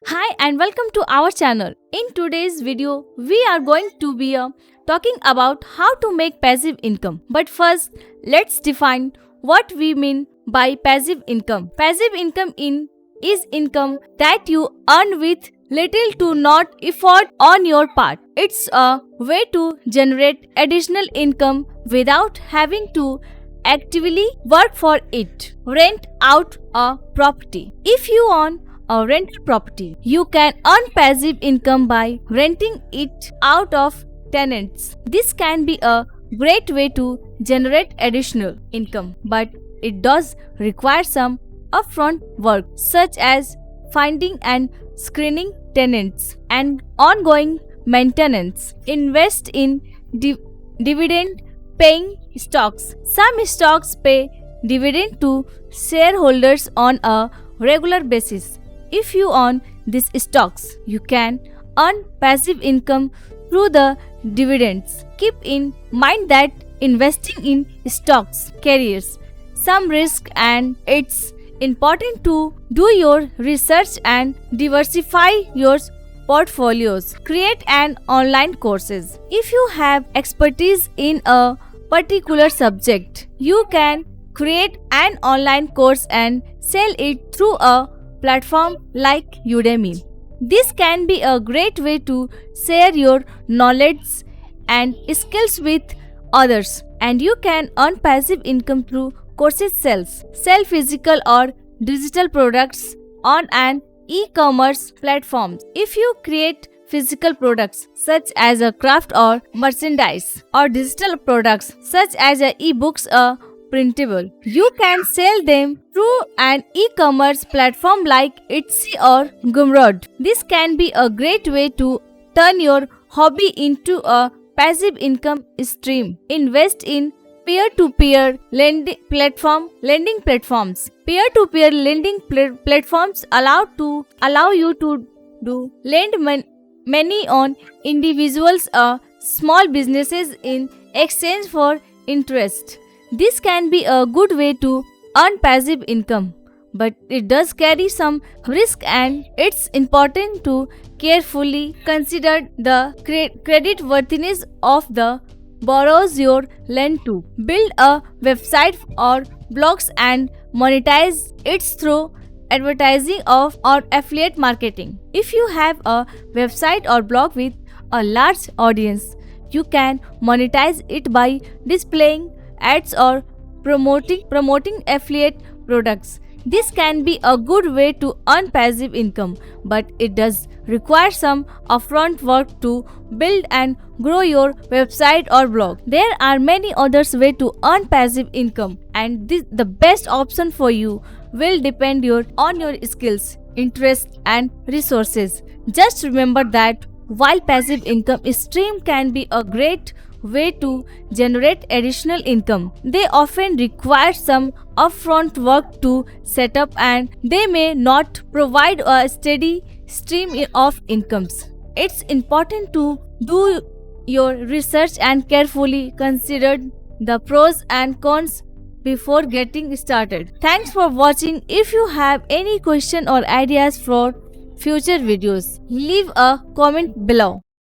Hi and welcome to our channel. In today's video, we are going to be talking about how to make passive income. But first, let's define what we mean by passive income. Passive income is income that you earn with little to not effort on your part. It's a way to generate additional income without having to actively work for it. Rent out a property. If you own a rental property, you can earn passive income by renting it out of tenants. This can be a great way to generate additional income, but it does require some upfront work such as finding and screening tenants and ongoing maintenance. Invest in dividend paying stocks. Some stocks pay dividend to shareholders on a regular basis. If you own these stocks, you can earn passive income through the dividends. Keep in mind that investing in stocks carries some risk and it's important to do your research and diversify your portfolios. Create an online courses. If you have expertise in a particular subject, you can create an online course and sell it through a platform like Udemy. This can be a great way to share your knowledge and skills with others, and you can earn passive income through courses sales. Sell physical or digital products on an e-commerce platform. If you create physical products such as a craft or merchandise, or digital products such as e-books or printable, you can sell them through an e-commerce platform like Etsy or Gumroad. This can be a great way to turn your hobby into a passive income stream. Invest in peer-to-peer lending platforms. Peer-to-peer lending platforms allow you to lend money on individuals or small businesses in exchange for interest. This can be a good way to earn passive income, but it does carry some risk and it's important to carefully consider the credit worthiness of the borrowers you lend to. Build a website or blogs and monetize it through advertising or affiliate marketing. If you have a website or blog with a large audience, you can monetize it by displaying ads or promoting affiliate products. This can be a good way to earn passive income, but it does require some upfront work to build and grow your website or blog. There are many others ways to earn passive income, and the best option for you will depend on your skills, interests and resources. Just remember that while passive income stream can be a great way to generate additional income, they often require some upfront work to set up and they may not provide a steady stream of incomes. It's important to do your research and carefully consider the pros and cons before getting started. Thanks for watching. If you have any question or ideas for future videos, leave a comment below.